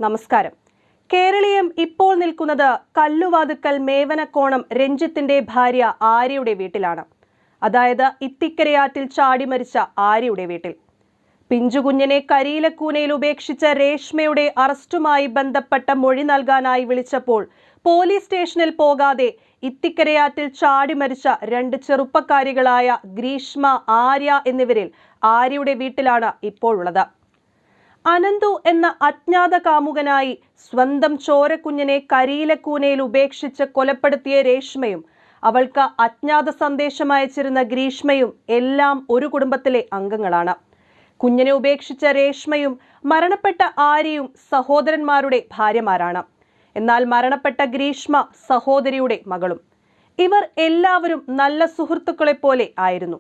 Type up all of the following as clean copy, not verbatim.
നമസ്കാരം. കേരളീയം ഇപ്പോൾ നിൽക്കുന്നത് കല്ലുവാതുക്കൽ മേവനക്കോണം രഞ്ജിത്തിന്റെ ഭാര്യ ആര്യയുടെ വീട്ടിലാണ്. അതായത് ഇത്തിക്കരയാറ്റിൽ ചാടി മരിച്ച ആര്യയുടെ വീട്ടിൽ. പിഞ്ചുകുഞ്ഞിനെ കരിയിലക്കൂനയിൽ ഉപേക്ഷിച്ച രേഷ്മയുടെ അറസ്റ്റുമായി ബന്ധപ്പെട്ട മൊഴി നൽകാനായി വിളിച്ചപ്പോൾ പോലീസ് സ്റ്റേഷനിൽ പോകാതെ ഇത്തിക്കരയാറ്റിൽ ചാടി മരിച്ച രണ്ട് ചെറുപ്പക്കാരികളായ ഗ്രീഷ്മ, ആര്യ എന്നിവരിൽ ആര്യയുടെ വീട്ടിലാണ് ഇപ്പോഴുള്ളത്. അനന്തു എന്ന അജ്ഞാത കാമുകനായി സ്വന്തം ചോരക്കുഞ്ഞിനെ കരിയിലക്കൂനയിൽ ഉപേക്ഷിച്ച് കൊലപ്പെടുത്തിയ രേഷ്മയും അവൾക്ക് അജ്ഞാത സന്ദേശം അയച്ചിരുന്ന ഗ്രീഷ്മയും എല്ലാം ഒരു കുടുംബത്തിലെ അംഗങ്ങളാണ്. കുഞ്ഞിനെ ഉപേക്ഷിച്ച രേഷ്മയും മരണപ്പെട്ട ആര്യയും സഹോദരന്മാരുടെ ഭാര്യമാരാണ്. എന്നാൽ മരണപ്പെട്ട ഗ്രീഷ്മ സഹോദരിയുടെ മകളും. ഇവർ എല്ലാവരും നല്ല സുഹൃത്തുക്കളെ പോലെ ആയിരുന്നു.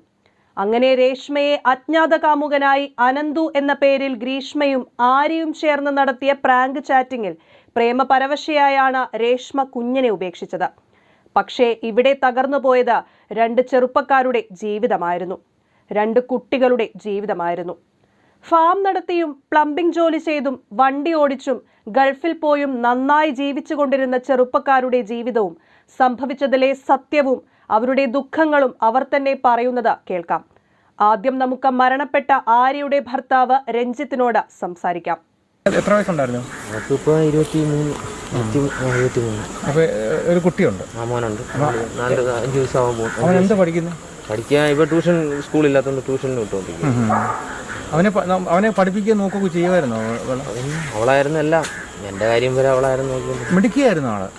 അങ്ങനെ രേഷ്മയെ അജ്ഞാത കാമുകനായി അനന്തു എന്ന പേരിൽ ഗ്രീഷ്മയും ആര്യയും ചേർന്ന് നടത്തിയ പ്രാങ്ക് ചാറ്റിങ്ങിൽ പ്രേമപരവശയായാണ് രേഷ്മ കുഞ്ഞിനെ ഉപേക്ഷിച്ചത്. പക്ഷേ ഇവിടെ തകർന്നു പോയത് രണ്ട് ചെറുപ്പക്കാരുടെ ജീവിതമായിരുന്നു, രണ്ട് കുട്ടികളുടെ ജീവിതമായിരുന്നു. ഫാം നടത്തിയും പ്ലംബിംഗ് ജോലി ചെയ്തും വണ്ടി ഓടിച്ചും ഗൾഫിൽ പോയും നന്നായി ജീവിച്ചു കൊണ്ടിരുന്ന ചെറുപ്പക്കാരുടെ ജീവിതവും സംഭവിച്ചതിലെ സത്യവും അവരുടെ ദുഃഖങ്ങളും അവർ തന്നെ പറയുന്നത് കേൾക്കാം. ആദ്യം നമുക്ക് മരണപ്പെട്ട ആര്യയുടെ ഭർത്താവ് രഞ്ജിത്തിനോട് സംസാരിക്കാം. എത്ര വയസ്സുണ്ടായിരുന്നു? ഒരു കുട്ടിയുണ്ട്, അവൻ എന്താ പഠിക്കുന്നത്? പഠിക്കാൻ ഇപ്പൊ ട്യൂഷൻ സ്കൂളില്ലാത്തതുകൊണ്ട് ട്യൂഷന് വിട്ടുകൊണ്ടിരിക്കും. അവനെ പഠിപ്പിക്കാൻ നോക്കുകയൊക്കെ ചെയ്യുമായിരുന്നു? അവളായിരുന്നു എല്ലാം, എൻ്റെ കാര്യം വരെ അവളായിരുന്നു നോക്കുന്നത്. മിടുക്കിയായിരുന്നു ആള്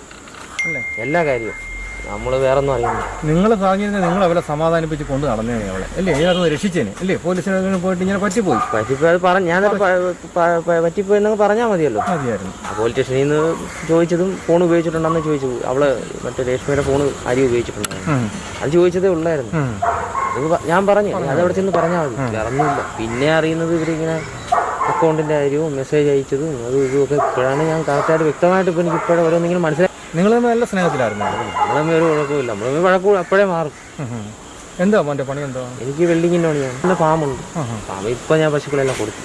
അല്ലേ? എല്ലാ കാര്യവും നമ്മൾ വേറെ ഒന്നും അറിയുന്നു. നിങ്ങൾ പറഞ്ഞിരുന്നത് നിങ്ങൾ അവളെ സമാധാനിപ്പിച്ച് കൊണ്ട് നടന്നേനെ അവളെ അല്ലേ? ഏതൊന്ന് രക്ഷിച്ചേനെ അല്ലേ? പോലീസിനെ പോയിട്ട് ഇങ്ങനെ പറ്റിപ്പോയി. പറ്റിപ്പോയത് ഞാൻ പറ്റിപ്പോയെന്നൊക്കെ പറഞ്ഞാൽ മതിയായിരുന്നു. പോലീസ് സ്റ്റേഷനിൽ നിന്ന് ചോദിച്ചതും ഫോൺ ഉപയോഗിച്ചിട്ടുണ്ടെന്ന് ചോദിച്ചു. അവള് മറ്റേ രേഷ്മയുടെ ഫോൺ അരി ഉപയോഗിച്ചിട്ടുണ്ടായിരുന്നു. അത് ചോദിച്ചതേ ഉള്ളായിരുന്നു. അത് ഞാൻ പറഞ്ഞു, അതവിടെ ചെന്ന് പറഞ്ഞാൽ മതി, വേറൊന്നുമില്ല. പിന്നെ അറിയുന്നത് ഇവരിങ്ങനെ അക്കൗണ്ടിൻ്റെ കാര്യവും മെസ്സേജ് അയച്ചതും അതും ഇതുമൊക്കെ ഇപ്പോഴാണ് ഞാൻ കറക്റ്റായിട്ട് വ്യക്തമായിട്ട് ഇപ്പോൾ എനിക്ക് ഇപ്പോഴും ഓരോന്നിങ്ങനെ മനസ്സിലായി. നിങ്ങൾ നല്ല സ്നേഹത്തിലായിരുന്നു? നമ്മളെ ഒരു കുഴപ്പമില്ല, നമ്മൾ വഴക്കൂടും അപ്പോഴേ മാറും. എന്താ മോൻ്റെ പണി? എന്താ? എനിക്ക് വെൽഡിങ്ങിൻ്റെ പണിയാണ്. എൻ്റെ ഫാമുണ്ട്. ഫാം ഇപ്പം ഞാൻ പശുക്കളെല്ലാം കൊടുത്തു.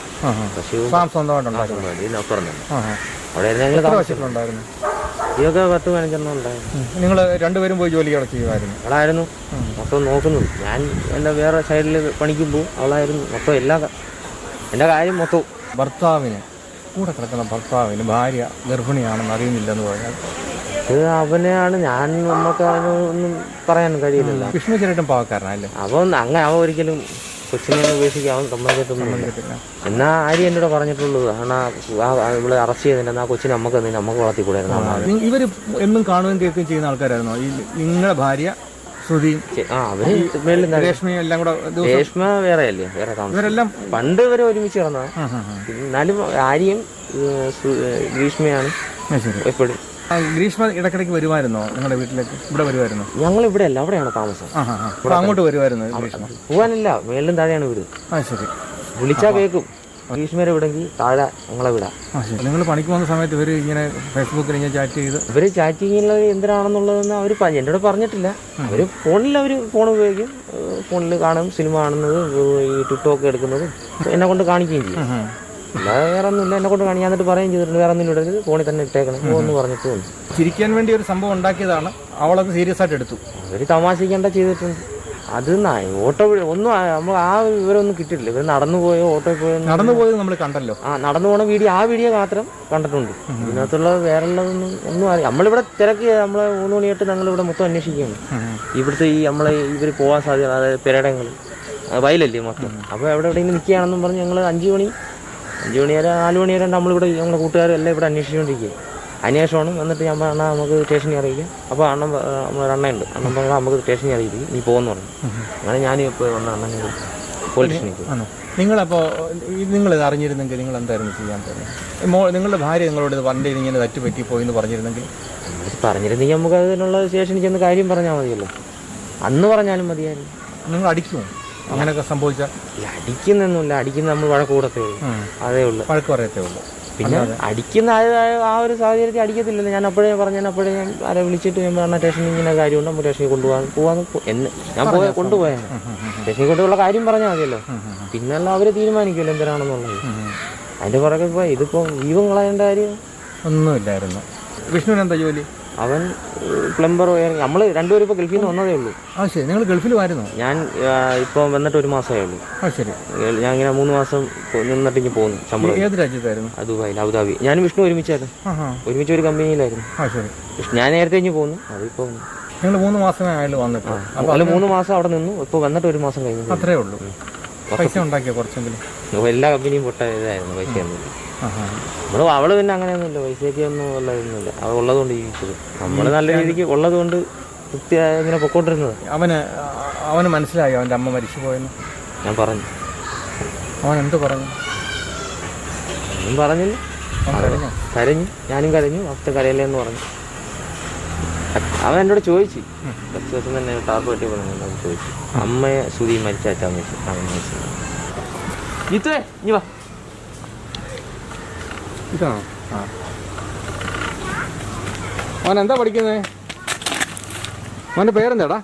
ഫാം സ്വന്തമായിട്ടുണ്ടായിരുന്നു? അവിടെ ഞങ്ങൾ താമസിച്ചിട്ടുണ്ടായിരുന്നു. ഇതൊക്കെ 10-15 ഉണ്ടായിരുന്നു. നിങ്ങൾ രണ്ടുപേരും പോയി ജോലി ചെയ്യുമായിരുന്നു? അവളായിരുന്നു മൊത്തം നോക്കുന്നത്. ഞാൻ എൻ്റെ വേറെ സൈഡിൽ പണിക്കുമ്പോൾ അവളായിരുന്നു മൊത്തം എൻ്റെ കാര്യം മൊത്തം. ഭർത്താവിന് കൂടെ കിടക്കുന്ന ഭർത്താവിന് ഭാര്യ ഗർഭിണിയാണെന്ന് അറിയുന്നില്ലെന്ന് പറഞ്ഞാൽ ഇത് അവനെയാണ്. നമുക്ക് അതിനൊന്നും പറയാൻ കഴിയില്ല. വിഷ്ണു ചേട്ടൻ പാവക്കാരനല്ലേ? അവൻ അങ്ങനെ അവൻ ഒരിക്കലും കൊച്ചിനെ ഉപേക്ഷിക്കാൻ അവൻ സമ്മതിക്കത്തൊന്നുമില്ല. എന്നാ ആര്യ എന്നോട് പറഞ്ഞിട്ടുള്ളത് നമ്മളെ അറസ്റ്റ് ചെയ്തിട്ട് ആ കൊച്ചിനെ നമുക്ക് വളർത്തിക്കൂടായിരുന്നു. ഇവർ എന്നും കാണുകയും കേൾക്കുകയും ചെയ്യുന്ന ആൾക്കാരായിരുന്നോ നിങ്ങളുടെ ഭാര്യ ശ്രുതിയും? രേഷ്മ വേറെ അല്ലേ, വേറെ താമസം. പണ്ട് ഇവരെ ഒരുമിച്ച് കിടന്ന. എന്നാലും ആര്യയും ഗ്രീഷ്മയാണ് എപ്പോഴും. ഗ്രീഷ്മ ഇടയ്ക്കിടയ്ക്ക് വരുമായിരുന്നോ നിങ്ങളുടെ വീട്ടിലേക്ക്? ഇവിടെ വരുമായിരുന്നു? ഞങ്ങൾ ഇവിടെ അല്ല, അവിടെയാണ് താമസം. അങ്ങോട്ട് വരുമായിരുന്നു? പോകാനില്ല, മേളിലും താഴെയാണ് വീട്. ശരി. വിളിച്ചാ കേൾക്കും. ഗ്രീഷ്മരെ വിടെങ്കിൽ താഴെ ഞങ്ങളെ വിടാം. നിങ്ങൾ പണിക്ക് പോകുന്ന സമയത്ത് ഇവർ ഇങ്ങനെ ഫേസ്ബുക്കിൽ ഇങ്ങനെ ചാറ്റ് ചെയ്ത്? ഇവർ ചാറ്റിങ്ങുള്ളത് എന്തിനാണെന്നുള്ളതെന്ന് അവർ എന്നോട് പറഞ്ഞിട്ടില്ല. അവർ ഫോൺ ഉപയോഗിക്കും, ഫോണിൽ കാണും, സിനിമ കാണുന്നത്, ഈ ടിക്ടോക്ക് എടുക്കുന്നത് എന്നെ കൊണ്ട് കാണിക്കുകയും ചെയ്യും. അല്ലാതെ വേറെ ഒന്നുമില്ല. എന്നെ കൊണ്ട് കാണിക്കാൻ എന്നിട്ട് പറയുകയും ചെയ്തിട്ടുണ്ട്, വേറെ ഒന്നും ഇടരുത്, ഫോണിൽ തന്നെ ഇട്ടേക്കണം എന്ന് പറഞ്ഞിട്ട് തോന്നി. ചിരിക്കാൻ വേണ്ടി ഒരു സംഭവം ഉണ്ടാക്കിയതാണ്, അവളത് സീരിയസ് ആയിട്ട് എടുത്തു. അവർ തമാശിക്കേണ്ട ചെയ്തിട്ടുണ്ട്. അത് ഓട്ടോ ഒന്നും നമ്മൾ ആ വിവരമൊന്നും കിട്ടിയിട്ടില്ല. ഇവർ നടന്നു പോയോ ഓട്ടോയിൽ പോയോ? നടന്നു പോയത് നമ്മൾ കണ്ടല്ലോ. നടന്നു പോണ വീഡിയോ മാത്രം കണ്ടിട്ടുണ്ട്. ഇതിനകത്തുള്ള വേറെ ഉള്ളതൊന്നും അറിയാം. നമ്മളിവിടെ തിരക്ക് നമ്മളെ 3 മണിയായിട്ട് ഞങ്ങളിവിടെ മൊത്തം അന്വേഷിക്കുകയാണ്. ഇവിടുത്തെ ഇവർ പോകാൻ സാധ്യത, അതായത് പെരടങ്ങൾ വയലല്ലേ മൊത്തം. അപ്പോൾ എവിടെയെങ്കിലും നിൽക്കുകയാണെന്നും പറഞ്ഞ് ഞങ്ങൾ 5 മണി വരെ 4 മണി വരെ നമ്മളിവിടെ ഞങ്ങളുടെ കൂട്ടുകാരെല്ലാം ഇവിടെ അന്വേഷിച്ചുകൊണ്ടിരിക്കുക. അന്വേഷണം എന്നിട്ട് ഞാൻ പറഞ്ഞാൽ നമുക്ക് സ്റ്റേഷനിൽ അറിയിക്കാം. അപ്പോൾ അണ്ണയുണ്ട്, അണ്ണൻ പറഞ്ഞാൽ നമുക്ക് സ്റ്റേഷനിൽ അറിയിക്കും, നീ പോകുമെന്ന് പറഞ്ഞു. അങ്ങനെ ഞാനും ഇപ്പോൾ വന്ന അണ്ണനെ പോലീസ് സ്റ്റേഷനിൽ. നിങ്ങളപ്പോൾ നിങ്ങളിത് അറിഞ്ഞിരുന്നെങ്കിൽ നിങ്ങൾ എന്തായിരുന്നു ചെയ്യാൻ പറ്റുന്നത്? നിങ്ങളുടെ ഭാര്യ നിങ്ങളോട് വണ്ടി ഇങ്ങനെ തെറ്റുപറ്റി പോയെന്ന് പറഞ്ഞിരുന്നെങ്കിൽ നമുക്ക് അതിനുള്ള സ്റ്റേഷനിൽ ചെന്ന് കാര്യം പറഞ്ഞാൽ മതിയല്ലോ. അന്ന് പറഞ്ഞാലും മതിയായിരുന്നു. നിങ്ങൾ അടിക്കുമോ അങ്ങനെയൊക്കെ സംഭവിച്ചാൽ? അടിക്കുന്നൊന്നുമില്ല, അടിക്കുന്ന നമ്മൾ വഴക്ക് കൂടത്തേ ഉള്ളൂ, അതേ ഉള്ളൂ, വഴക്ക് പറയത്തേ ഉള്ളൂ. പിന്നെ അടിക്കുന്ന ആ ഒരു സാഹചര്യത്തിൽ അടിക്കത്തില്ലല്ലോ. ഞാൻ അപ്പോഴേ ആരെ വിളിച്ചിട്ട് ഞാൻ പറഞ്ഞ സ്റ്റേഷനിൽ ഇങ്ങനെ കാര്യമുണ്ട്, നമുക്ക് സ്റ്റേഷനിൽ പോകാൻ ഞാൻ കൊണ്ടുപോയാണ്. സ്റ്റേഷനിൽ കൊണ്ടുള്ള കാര്യം പറഞ്ഞാൽ മതിയല്ലോ. പിന്നെ അല്ല അവർ തീരുമാനിക്കുമല്ലോ എന്തിനാണെന്നുള്ളത്. അതിൻ്റെ പുറകെ ഇപ്പോൾ ഇതിപ്പോൾ ജീവൻ കളയേണ്ട കാര്യം ഒന്നുമില്ലായിരുന്നു. വിഷ്ണുവിന് എന്താ ജോലി? അവൻ പ്ലംബർ. നമ്മൾ രണ്ടുപേരും ഇപ്പോൾ ഗൾഫിൽ നിന്ന് വന്നതേ ഉള്ളൂ. ആ ശരി, നിങ്ങൾ ഗൾഫിലുമായിരുന്നു? ഞാൻ ഇപ്പോൾ വന്നിട്ട് 1 മാസമേ ഉള്ളൂ. ആ ശരി. ഞാൻ ഇങ്ങനെ 3 മാസം നിന്നിട്ട് ഇങ്ങനെ പോകുന്നു. ശമ്പളം. ഏത് രാജ്യത്തായിരുന്നു? ദുബായിൽ, അബുദാബി. ഞാനും വിഷ്ണു ഒരുമിച്ചായിരുന്നു. ഒരുമിച്ച് ഒരു കമ്പനിയിലായിരുന്നു. ആ ശരി. ഞാൻ നേരത്തെ കഴിഞ്ഞ് പോന്നു. അതിപ്പോൾ നിങ്ങൾ 3 മാസമേ ആയാലും വന്നിട്ട്? അല്ല, 3 മാസം അവിടെ നിന്നു. ഇപ്പോൾ വന്നിട്ട് 1 മാസം കഴിഞ്ഞു. അത്രേ ഉള്ളൂ. പൈസ ഉണ്ടാക്കിയോ കുറച്ചെങ്കിലും? എല്ലാ കമ്പനിയും പൊട്ട ഇതായിരുന്നു, പൈസ ഒന്നുമില്ല. അവള് പിന്നെ അങ്ങനെയൊന്നുമില്ല, പൈസയ്ക്ക് ഒന്നും ഉള്ളതൊന്നുമില്ല. അവൾ ഉള്ളതുകൊണ്ട് ജീവിച്ചത്. നമ്മൾ നല്ല രീതിക്ക് ഉള്ളതുകൊണ്ട് കൃത്യമായി ഇങ്ങനെ പൊക്കോണ്ടിരുന്നത്. അവന് മനസ്സിലായോ അവൻ്റെ അമ്മ മരിച്ചു പോയെന്ന്? ഞാൻ പറഞ്ഞു. അവൻ എന്ത് പറഞ്ഞു? ഒന്നും പറഞ്ഞില്ല. കരഞ്ഞു, ഞാനും കരഞ്ഞു. അപ്പത്തെ കരയില്ലെന്ന് പറഞ്ഞു. അവൻ എന്നോട് ചോദിച്ചു, കുറച്ച് ദിവസം തന്നെ ടാപ്പ് കെട്ടി പറഞ്ഞു. ചോദിച്ചു അമ്മയെ സുധി മരിച്ചാച്ചാന്ന് വെച്ചു. അവൻ മരിച്ചു. ഇനി വാ. ഇതാണോ? ആ. അവൻ എന്താ പഠിക്കുന്നത്? അവൻ്റെ പേരെന്താടാ?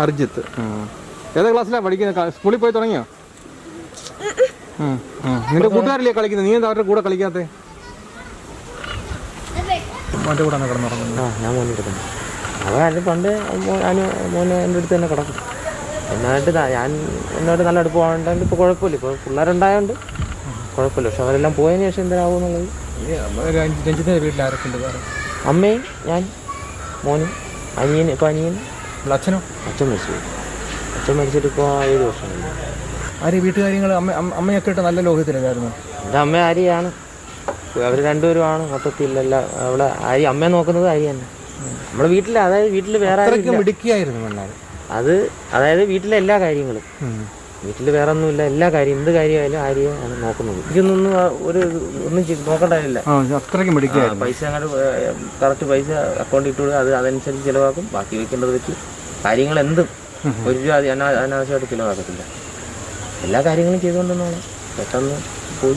അർജിത്ത്. ഏതാ ക്ലാസ്സിലാണ് പഠിക്കുന്നത്? സ്കൂളിൽ പോയി തുടങ്ങിയോ? നിന്റെ കൂട്ടുകാരില്ലേ കളിക്കുന്നത്? നീ എന്താ അവരുടെ കൂടെ കളിക്കാത്തേ? മോൻ്റെ കൂടെ കിടന്നുറങ്ങുന്നു. ഞാൻ മോനെ കിടക്കുന്നു. അവൻ പണ്ട് മോനെ എൻ്റെ അടുത്ത് തന്നെ കിടക്കും. എന്നോട് നല്ല അടുപ്പമായതുകൊണ്ട് ഇപ്പോൾ കുഴപ്പമില്ല. ഇപ്പോൾ പിള്ളേരുണ്ടായതുകൊണ്ട് കുഴപ്പമില്ല. പക്ഷെ അവരെല്ലാം പോയതിന് ശേഷം എന്താകുമെന്നുള്ളത്. രഞ്ജിത്തിൻ്റെ വീട്ടിൽ ആരൊക്കെയുണ്ട്? അമ്മയും ഞാൻ, മോനും, അനിയൻ. ഇപ്പോൾ അനിയൻ. അച്ഛനോ? അച്ഛൻ മരിച്ചു. അച്ഛൻ മരിച്ചിട്ട് ഇപ്പോൾ 7 വർഷമായി. ആര് വീട്ടുകാര്യങ്ങൾ? അമ്മയൊക്കെ ഇട്ട് നല്ല ലോകത്തിലായിരുന്നു. എൻ്റെ അമ്മ ആര്യാണ്. അവർ രണ്ടുപേരുമാണ് മൊത്തത്തിലല്ല. അവിടെ അമ്മയെ നോക്കുന്നത് ആര്യ തന്നെ. നമ്മുടെ വീട്ടിൽ, അതായത് വീട്ടിൽ വേറെ മിടുക്കിയായിരുന്നു. അത് അതായത് വീട്ടിലെ എല്ലാ കാര്യങ്ങളും, വീട്ടിൽ വേറെ ഒന്നുമില്ല. എല്ലാ കാര്യം, എന്ത് കാര്യമായാലും ആര്യാണ് നോക്കുന്നത്. എനിക്കൊന്നും ഒന്നും നോക്കേണ്ടതില്ല. പൈസ അങ്ങോട്ട് കറക്റ്റ് പൈസ അക്കൗണ്ടിൽ ഇട്ട് കൊടുക്കുക. അതനുസരിച്ച് ചിലവാക്കും. ബാക്കി വെക്കേണ്ടത് വെച്ച് കാര്യങ്ങൾ എന്തും ഒരു രൂപ അനാവശ്യമായിട്ട് ചിലവാക്കത്തില്ല. എല്ലാ കാര്യങ്ങളും ചെയ്തുകൊണ്ടെന്നാണ് പെട്ടെന്ന് പോയി.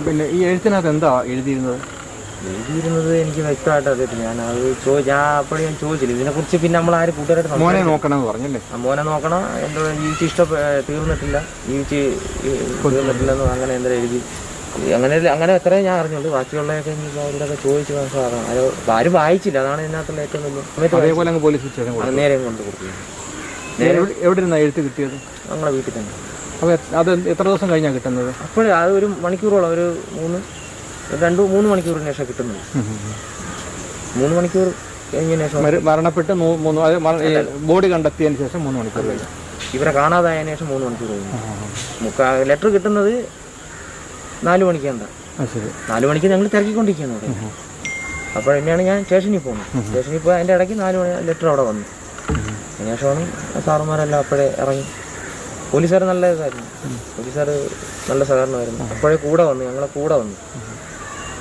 പിന്നെ ഈ എഴുത്തിനകത്ത് എന്താ എഴുതിയിരുന്നത്? എനിക്ക് വ്യക്തമായിട്ട് അറിയത്തില്ല. ഞാൻ അപ്പോഴും ഞാൻ ചോദിച്ചില്ല ഇതിനെക്കുറിച്ച്. പിന്നെ നമ്മൾ ആര് കൂട്ടുകാരായിട്ട് മോനെ നോക്കണം പറഞ്ഞല്ലേ? മോനെ നോക്കണം. എൻ്റെ ജീവിച്ച് തീർന്നിട്ടില്ലെന്ന് അങ്ങനെ എന്താ എഴുതി. അങ്ങനെ എത്രയും ഞാൻ അറിഞ്ഞുള്ളൂ. ബാക്കിയുള്ളതൊക്കെ അവരോടൊക്കെ ചോദിച്ച് മനസ്സിലാക്കണം. ആരും വായിച്ചില്ല. അതാണ് ഇതിനകത്തുള്ള ഏറ്റവും വലിയ. നേരെ കൊണ്ട് കൊടുക്കുന്നത്. എവിടെ ഇരുന്നാ എഴുത്ത് കിട്ടിയത്? ഞങ്ങളുടെ വീട്ടിൽ തന്നെ. അപ്പോൾ അത് എത്ര ദിവസം കഴിഞ്ഞാണ് കിട്ടുന്നത്? അപ്പോഴും അത് 1 മണിക്കൂറോളം, ഒരു 2-3 മണിക്കൂറിന് ശേഷം കിട്ടുന്നത്. 3 മണിക്കൂർ കഴിഞ്ഞതിന് ശേഷം മരണപ്പെട്ട് ബോഡി കണ്ടെത്തിയതിന് ശേഷം 3 മണിക്കൂർ കഴിഞ്ഞു. ഇവരെ കാണാതായതിനു ശേഷം 3 മണിക്കൂർ കഴിഞ്ഞു. ലെറ്റർ കിട്ടുന്നത് 4 മണിക്കാണ്. 4 മണിക്ക് ഞങ്ങൾ തിരക്കിക്കൊണ്ടിരിക്കുകയാണ് അവിടെ. അപ്പോൾ തന്നെയാണ് ഞാൻ സ്റ്റേഷനിൽ പോകുന്നത്. സ്റ്റേഷനിൽ പോയി അതിൻ്റെ ഇടയ്ക്ക് 4 മണി ലെറ്റർ അവിടെ വന്നു. അതിനുശേഷമാണ് സാറുമാരെല്ലാം അപ്പോഴേ ഇറങ്ങി. പോലീസുകാർ നല്ല ഇതായിരുന്നു. പോലീസുകാർ നല്ല സഹകരണമായിരുന്നു. അപ്പോഴേ കൂടെ വന്നു, ഞങ്ങളെ കൂടെ വന്നു.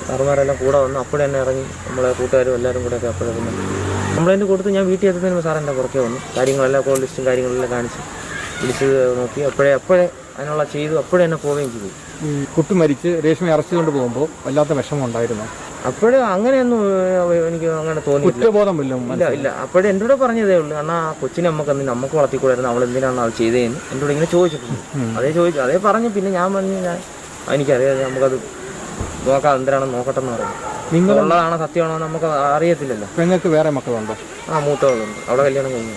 സാറുമാരെല്ലാം കൂടെ വന്നു. അപ്പോഴേ തന്നെ ഇറങ്ങി. നമ്മളെ കൂട്ടുകാരും എല്ലാവരും കൂടെയൊക്കെ അപ്പോഴേ വന്നു. നമ്മളതിൻ്റെ കൊടുത്ത് ഞാൻ വീട്ടിൽ എത്തുന്നതിന് സാർ എൻ്റെ പുറകെ വന്നു. കാര്യങ്ങളെല്ലാം കോൾ ലിസ്റ്റും കാര്യങ്ങളെല്ലാം കാണിച്ച് വിളിച്ച് നോക്കി. അപ്പോഴേ അതിനുള്ള ചെയ്തു. അപ്പോഴേ തന്നെ പോവുകയും ചെയ്തു. കുട്ടി മരിച്ച് രേഷ്മയെ അറസ്റ്റ് കൊണ്ട് പോകുമ്പോൾ വല്ലാത്ത വിഷമം ഉണ്ടായിരുന്നു. അപ്പോഴും അങ്ങനെയൊന്നും എനിക്ക് അങ്ങനെ തോന്നിയില്ല. ഇല്ല. അപ്പോഴും എൻ്റെ കൂടെ പറഞ്ഞതേ ഉള്ളൂ. കാരണം ആ കൊച്ചിനെ നമുക്ക് വളർത്തിക്കൂടായിരുന്നു. അവൾ എന്തിനാണ് അത് ചെയ്തതെന്ന് എൻ്റെ കൂടെ ഇങ്ങനെ ചോദിച്ചിട്ടുണ്ട്. അതേ പറഞ്ഞു. പിന്നെ ഞാൻ പറഞ്ഞു എനിക്കറിയാം, നമുക്കത് നോക്കാം, എന്തിനാണെന്ന് നോക്കട്ടെ എന്ന് പറഞ്ഞു. നിങ്ങളുള്ളതാണോ സത്യമാണോ നമുക്ക് അറിയത്തില്ലല്ലോ. നിങ്ങൾക്ക് വേറെ മക്കളുണ്ടോ? മൂത്തവളുണ്ട്. അവളെ കല്യാണം കഴിഞ്ഞു.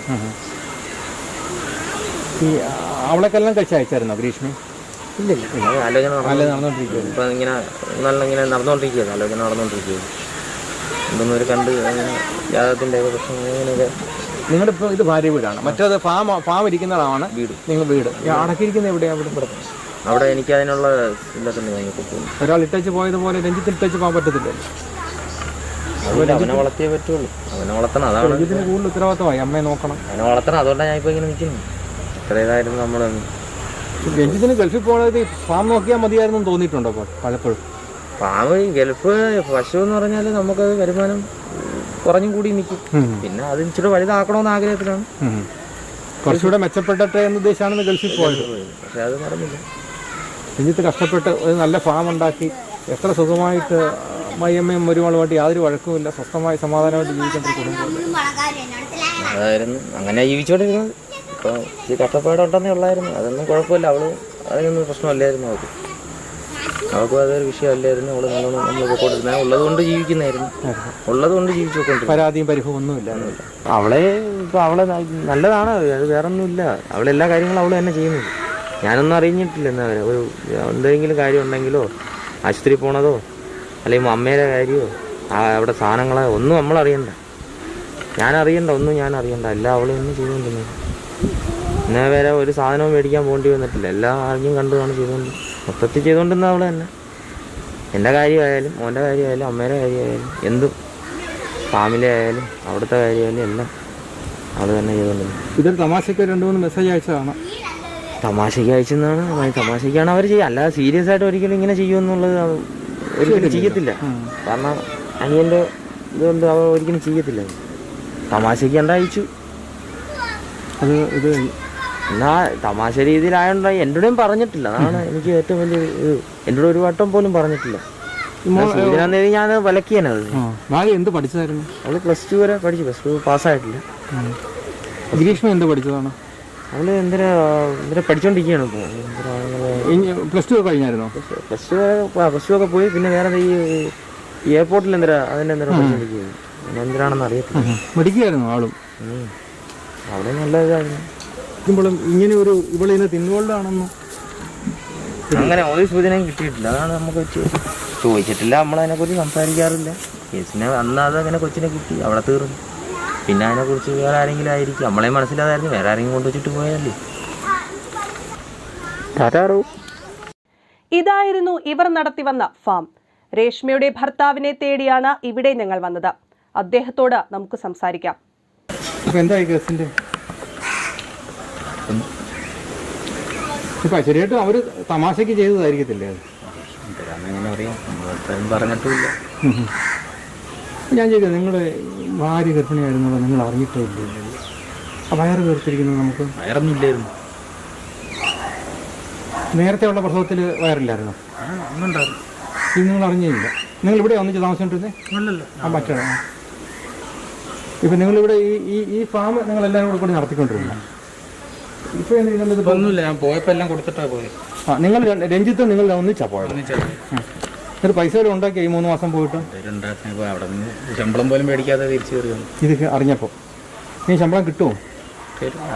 അവളെക്കെല്ലാം കഴിച്ച് അയച്ചായിരുന്നോ ഗ്രീഷ്മ? ഇല്ലില്ല. ആലോചന നടന്നുകൊണ്ടിരിക്കുകയാണ്. ഇപ്പം ഇങ്ങനെ നടന്നുകൊണ്ടിരിക്കുകയാണ്. ആലോചന നടന്നുകൊണ്ടിരിക്കുകയാണ്. എന്തൊന്നും ഒരു കണ്ട് അങ്ങനെ ജാതകത്തിൻ്റെ പ്രശ്നം അങ്ങനെയൊക്കെ. നിങ്ങളുടെ ഇപ്പോൾ ഇത് ഭാര്യ വീടാണ്. മറ്റേത് ഫാം ഇരിക്കുന്നതാണ് വീട്. നിങ്ങൾ വീട് അടക്കിയിരിക്കുന്നത് എവിടെയാണ്? ഇവിടെ അവിടെ എനിക്ക് അതിനുള്ള ഇല്ലാത്തന്നെ ഞങ്ങൾക്ക് പോകുന്നു. ഒരാൾ ഇട്ടച്ച് പോയതുപോലെ രഞ്ജിത്ത് ഇട്ടച്ച് പോകാൻ പറ്റത്തില്ല. അവനെ വളർത്തിയേ പറ്റുള്ളൂ. അവനെ വളർത്തണം. അതാണ് രഞ്ജിത്തിന് കൂടുതൽ ഉത്തരവാദിത്തമായി. അമ്മയെ നോക്കണം, അവനെ വളർത്തണം. അതുകൊണ്ടാണ് ഞാൻ ഇപ്പോൾ ഇങ്ങനെ നിൽക്കുന്നു. എത്ര ഇതായിരുന്നു നമ്മൾ. രഞ്ജിത്തിന് ഗൾഫിൽ പോകുന്നത് ഫാം നോക്കിയാൽ മതിയായിരുന്നു തോന്നിയിട്ടുണ്ടോ പലപ്പോഴും? ഫാം ഗൾഫ് പശു എന്ന് പറഞ്ഞാൽ നമുക്കത് വരുമാനം കുറഞ്ഞും കൂടി നിൽക്കും. പിന്നെ അത് ഇച്ചിരി വലുതാക്കണമെന്ന് ആഗ്രഹത്തിലാണ്. കുറച്ചുകൂടെ മെച്ചപ്പെട്ടെ എന്ന് ഉദ്ദേശിച്ചാണ് ഗൾഫിൽ പോയത്. പക്ഷെ അത് നടന്നില്ല. രഞ്ജിത്ത് കഷ്ടപ്പെട്ട് ഒരു നല്ല ഫാം ഉണ്ടാക്കി എത്ര സുഖമായിട്ട് അമ്മയും ഒരുപാടുമായിട്ട് യാതൊരു വഴക്കുമില്ല, സ്വസ്ഥമായി സമാധാനമായിട്ട് ജീവിക്കേണ്ട ഒരു കുടുംബം അതായിരുന്നു. അങ്ങനെ ജീവിച്ചോണ്ടിരുന്നത്. ഇപ്പോൾ ഈ കഷ്ടപ്പാടുണ്ടെന്നേ ഉള്ളായിരുന്നു. അതൊന്നും കുഴപ്പമില്ല. അതിനൊന്നും പ്രശ്നമല്ലായിരുന്നു അവർക്ക്. അവൾക്കും അതൊരു വിഷയമല്ലായിരുന്നു. അവള് നല്ലോണം നമ്മൾ പോയിക്കൊണ്ടിരുന്നത് ഉള്ളതുകൊണ്ട് ജീവിക്കുന്നതായിരുന്നു. ഉള്ളതുകൊണ്ട് ജീവിച്ചുകൊണ്ടിരുന്നത്. പരാതിയും പരിഭവം ഒന്നുമില്ല. അവളെ ഇപ്പോൾ അവളെ നല്ലതാണ്, അത് വേറെ ഒന്നുമില്ല. അവളെല്ലാ കാര്യങ്ങളും അവൾ തന്നെ ചെയ്യുന്നത്. ഞാനൊന്നും അറിഞ്ഞിട്ടില്ല. എന്നാ ഒരു എന്തെങ്കിലും കാര്യം ഉണ്ടെങ്കിലോ ആശുപത്രി പോണതോ അല്ലെങ്കിൽ അമ്മയുടെ കാര്യമോ അവിടെ സാധനങ്ങളോ ഒന്നും നമ്മളറിയണ്ട. ഒന്നും ഞാൻ അറിയണ്ട. എല്ലാം അവളൊന്നും ചെയ്തുകൊണ്ടിരുന്നത്. എന്നെ വരെ ഒരു സാധനവും മേടിക്കാൻ പോകേണ്ടി വന്നിട്ടില്ല. എല്ലാം ആദ്യം കണ്ടുമാണ് ചെയ്തുകൊണ്ട് മൊത്തത്തിൽ ചെയ്തുകൊണ്ടിരുന്ന അവൾ തന്നെ. എൻ്റെ കാര്യമായാലും മോൻ്റെ കാര്യമായാലും അമ്മയുടെ കാര്യമായാലും എന്തും ഫാമിലി ആയാലും അവിടുത്തെ കാര്യമായാലും എല്ലാം അവൾ തന്നെ ചെയ്തുകൊണ്ടിരുന്നത്. ഇതൊരു തമാശയ്ക്ക് 2-3 മെസ്സേജ് അയച്ചതാണ്. തമാശയ്ക്ക് അയച്ചെന്നാണ്. തമാശയ്ക്കാണ് അവർ ചെയ്യുക. അല്ലാതെ സീരിയസ് ആയിട്ട് ഒരിക്കലും ഇങ്ങനെ ചെയ്യുമെന്നുള്ളത് ഒരിക്കലും ചെയ്യത്തില്ല. കാരണം അനിയൻ്റെ ഇതുകൊണ്ട് അവ ഒരിക്കലും ചെയ്യത്തില്ല. തമാശയ്ക്ക് എന്താ അയച്ചു ഇത് എന്നാ തമാശ രീതിയിലായോണ്ട് എൻ്റെ കൂടെയും പറഞ്ഞിട്ടില്ല. അതാണ് എനിക്ക് ഏറ്റവും വലിയ ഇത്. എൻ്റെ കൂടെ ഒരു വട്ടം പോലും പറഞ്ഞിട്ടില്ല. സൂചനാന്നേരി ഞാൻ വിലക്കിയാനത്. എന്ത് പഠിച്ചതായിരുന്നു? അവള് +2 വരെ പഠിച്ചു. +2 പാസ്സായിട്ടില്ല. ഗ്രീഷ്മ എന്ത് പഠിച്ചതാണ്? അവള് എന്തിനാ പഠിച്ചോണ്ടിരിക്കുകയാണ് ഇപ്പോൾ. +2 കഴിഞ്ഞായിരുന്നോ? +2 ഒക്കെ പോയി. പിന്നെ വേറെ ഈ എയർപോർട്ടിൽ അതിൻ്റെ പഠിച്ചോണ്ടിരിക്കുകയാണ്. എന്തിനാണെന്ന് അറിയത്തില്ല. പഠിക്കുകയായിരുന്നു ആളും. അവിടെ നല്ല ഇതായിരുന്നു. ഇങ്ങനെ ഒരു ഇവളിനെ തിന്നുകൊണ്ടാണെന്നോ അങ്ങനെ ഒരു സൂചനയും കിട്ടിയിട്ടില്ല. അതാണ് നമുക്ക് ചോദിച്ചിട്ടില്ല. നമ്മളതിനെക്കുറിച്ച് സംസാരിക്കാറില്ല. കേസിനെ അന്ന് അതങ്ങനെ കൊച്ചിനെ കിട്ടി, അവിടെ തീർന്നു. പിന്നെ അതിനെക്കുറിച്ച് വേറെ ആരെങ്കിലും ആയിരിക്കും. നമ്മളെ മനസ്സിലാതായിരുന്നു. വേറെ ആരെങ്കിലും കൊണ്ടുവച്ചിട്ട് പോയല്ലേ. ഇതായിരുന്നു ഇവർ നടത്തിവന്ന ഫാം. രേഷ്മയുടെ ഭർത്താവിനെ തേടിയാണ് ഇവിടെ ഞങ്ങൾ വന്നത്. അദ്ദേഹത്തോട് നമുക്ക് സംസാരിക്കാം. എന്തായി കേസിന്റെ? ഇപ്പൊ ശരിയായിട്ട് അവര് തമാശക്ക് ചെയ്തതായിരിക്കത്തില്ലേ? പറഞ്ഞിട്ടില്ല. ഞാൻ ചോദിക്കാം, നിങ്ങളുടെ ഭാര്യ ഗർഭിണിയായിരുന്നല്ലോ, നിങ്ങൾ അറിഞ്ഞിട്ടേ ഇല്ലേ? ആ വയറ് വീർത്തിരിക്കുന്നത് നമുക്ക് വയറൊന്നുമില്ലായിരുന്നു. നേരത്തെ ഉള്ള പ്രസവത്തിൽ വയറില്ലായിരുന്നോ? ഇത് നിങ്ങൾ അറിഞ്ഞില്ല. നിങ്ങൾ ഇവിടെ ഒന്നിച്ച് താമസിച്ചിട്ടിരുന്നേ? ആ പറ്റണ. ഇപ്പം നിങ്ങളിവിടെ ഈ ഫാം നിങ്ങളെല്ലാവരും കൂടി നടത്തിക്കൊണ്ടിരുന്നു. ഇപ്പൊ ഒന്നുമില്ല, ഞാൻ പോയപ്പോ എല്ലാം കൊടുത്തിട്ടാ പോയത്. നിങ്ങൾ രഞ്ജിത്ത് നിങ്ങൾ ഒന്നിച്ചാ പോയത്? ഒരു പൈസ വരെ ഉണ്ടാക്കിയ ഈ 3 മാസം പോയിട്ട്? അവിടെ നിന്ന് ശമ്പളം പോലും മേടിക്കാതെ തിരിച്ചു കയറി. ഇത് അറിഞ്ഞപ്പോ നീ ശമ്പളം കിട്ടുമോ?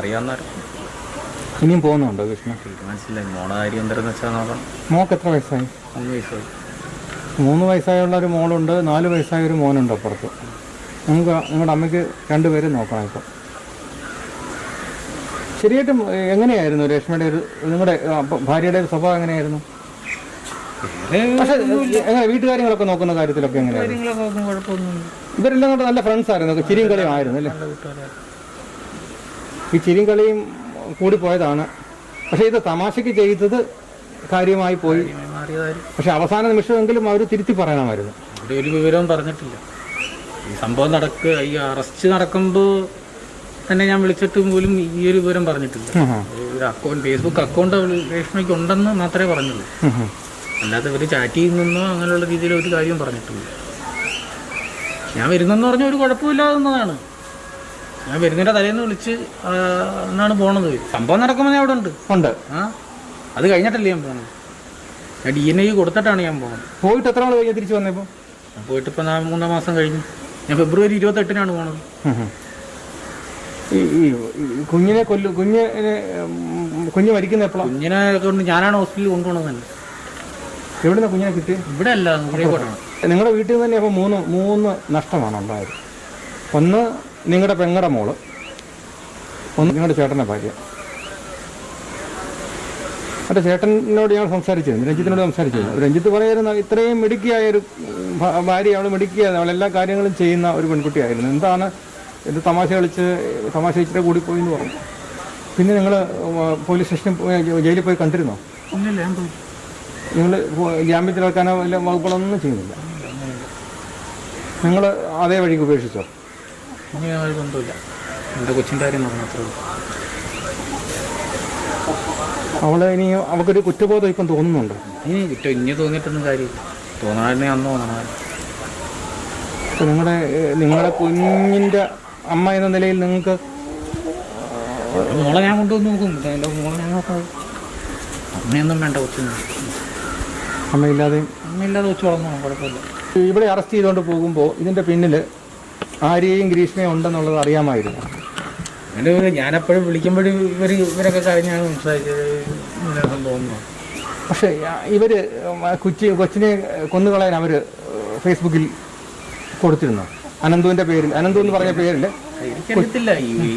അറിയാവുന്ന ഇനിയും പോകുന്നുണ്ടോ കൃഷ്ണ? മനസ്സിലായി. മോളെ കാര്യം എന്താണെന്ന് വെച്ചാൽ നോക്കണം. മോക്ക് എത്ര വയസ്സായി? 3 വയസ്സായി. 3 വയസ്സായുള്ള ഒരു മോളുണ്ട്, 4 വയസ്സായ ഒരു മോനുണ്ട് അപ്പുറത്ത്. നിങ്ങളുടെ അമ്മയ്ക്ക് 2 പേരെ നോക്കണം ഇപ്പം. ശരിയായിട്ടും എങ്ങനെയായിരുന്നു രേഷ്മയുടെ നിങ്ങളുടെ ഭാര്യയുടെ സ്വഭാവം എങ്ങനെയായിരുന്നു? പക്ഷെ എങ്ങനെ വീട്ടുകാര്യങ്ങളൊക്കെ നോക്കുന്ന കാര്യത്തിലൊക്കെ എങ്ങനെയായിരുന്നു? ഇവരെല്ലാം കൂടെ നല്ല ഫ്രണ്ട്സ് ആയിരുന്നു, ചിരിയും കളിയും ആയിരുന്നു അല്ലേ? ഈ ചിരിയും കളിയും കൂടി പോയതാണ്. പക്ഷെ ഇത് തമാശയ്ക്ക് ചെയ്തത് കാര്യമായി പോയി. പക്ഷെ അവസാന നിമിഷമെങ്കിലും അവർ തിരുത്തി പറയണമായിരുന്നു. ഒരു വിവരവും പറഞ്ഞിട്ടില്ല. ഈ സംഭവം ഈ അറസ്റ്റ് നടക്കുമ്പോൾ തന്നെ ഞാൻ വിളിച്ചിട്ട് പോലും ഈ ഒരു വിവരം പറഞ്ഞിട്ടില്ല. ഒരു ഫേസ്ബുക്ക് അക്കൗണ്ട് രേഷ്മയ്ക്ക് ഉണ്ടെന്ന് മാത്രമേ പറഞ്ഞുള്ളൂ. അല്ലാതെ ഇവർ ചാറ്റ് ചെയ്യുന്നോ അങ്ങനെയുള്ള രീതിയിൽ ഒരു കാര്യവും പറഞ്ഞിട്ടില്ല. ഞാൻ വരുന്നെന്ന് പറഞ്ഞ ഒരു കുഴപ്പമില്ലാതെന്നതാണ്. ഞാൻ വരുന്നതിൻ്റെ തലേന്ന് വിളിച്ച് എന്നാണ് പോണത്. സംഭവം നടക്കുമ്പോൾ ഞാൻ അവിടെ ഉണ്ട്. അത് കഴിഞ്ഞിട്ടല്ലേ ഞാൻ പോണത്. ഞാൻ DNA കൊടുത്തിട്ടാണ് ഞാൻ പോകുന്നത്. പോയിട്ട് എത്ര നാൾ കഴിഞ്ഞ് തിരിച്ചു വന്നപ്പോൾ? പോയിട്ട് ഇപ്പം 3 മാസം കഴിഞ്ഞു. ഞാൻ ഫെബ്രുവരി 28-നാണ് പോണത്. ഈ കുഞ്ഞിനെ കുഞ്ഞ് മരിക്കുന്ന എപ്പോഴാണ്? കുഞ്ഞിനെ കൊണ്ട് ഞാനാണ് ഹോസ്പിറ്റലിൽ കൊണ്ടുപോകണത് തന്നെ. എവിടുന്ന കുഞ്ഞിനെ കിട്ടി? ഇവിടെ അല്ല, കോഴിക്കോട്ടാണ്. നിങ്ങളുടെ വീട്ടിൽ നിന്ന് തന്നെ അപ്പോൾ 3 നഷ്ടമാണ് ഉണ്ടായത്. ഒന്ന് നിങ്ങളുടെ പെങ്ങളുടെ മോള്, ഒന്ന് നിങ്ങളുടെ ചേട്ടൻ്റെ ഭാര്യ. മറ്റേ ചേട്ടനോട് ഞങ്ങൾ സംസാരിച്ചിരുന്നു, രഞ്ജിത്തിനോട് സംസാരിച്ചിരുന്നു. രഞ്ജിത്ത് പറയുന്ന ഇത്രയും മിടുക്കിയായൊരു ഭാര്യ, അവൾ മിടുക്കിയായിരുന്നു, അവളെല്ലാ കാര്യങ്ങളും ചെയ്യുന്ന ഒരു പെൺകുട്ടിയായിരുന്നു. എന്താണ് ഇത് തമാശ ഇച്ചിരി കൂടിപ്പോയി എന്ന് പറഞ്ഞു. പിന്നെ നിങ്ങൾ പോലീസ് സ്റ്റേഷനിൽ ജയിലിൽ പോയി കണ്ടിരുന്നോ? നിങ്ങൾ ജാമ്യത്തിൽ വെക്കാനോ വല്ല വകുപ്പുകളൊന്നും ചെയ്യുന്നില്ല. നിങ്ങൾ അതേ വഴിക്ക് ഉപേക്ഷിച്ചോ? ഒന്നുമില്ല, എൻ്റെ കൊച്ചിൻ്റെ കാര്യം മാത്രമേ. ഇനി അവൾക്കൊരു കുറ്റബോധം ഇപ്പം തോന്നുന്നുണ്ടോ? ഇനി തോന്നിയിട്ടൊന്നും കാര്യമില്ല. തോന്നാതെ അന്ന് തോന്നണം. നിങ്ങളുടെ കുഞ്ഞിൻ്റെ അമ്മ എന്ന നിലയിൽ നിങ്ങൾക്ക് മോളെ ഞാൻ കൊണ്ടുവന്ന് നോക്കും. എൻ്റെ മോളെ ഞാൻ നോക്കാം. അമ്മയൊന്നും വേണ്ട കൊച്ചിന്. അമ്മയില്ലാതെയും അമ്മയില്ലാതെ വെച്ച് വളർന്നോളാം, കുഴപ്പമില്ല. ഇവിടെ അറസ്റ്റ് ചെയ്തുകൊണ്ട് പോകുമ്പോൾ ഇതിൻ്റെ പിന്നിൽ ആര്യയും ഗ്രീഷ്മയും ഉണ്ടെന്നുള്ളത് അറിയാമായിരുന്നു. അങ്ങനെ ഞാനെപ്പോഴും വിളിക്കുമ്പോഴും ഇവരൊക്കെ കഴിഞ്ഞാണ് സംസാരിച്ചത് ഇങ്ങനെ സംഭവം. പക്ഷേ ഇവർ കൊച്ചിനെ കൊന്നുകളയാൻ അവർ ഫേസ്ബുക്കിൽ കൊടുത്തിരുന്നു. അനന്തുവിൻ്റെ പേരിൽ, അനന്തു എന്ന് പറഞ്ഞ പേരിൽ. എനിക്കറിയത്തില്ല,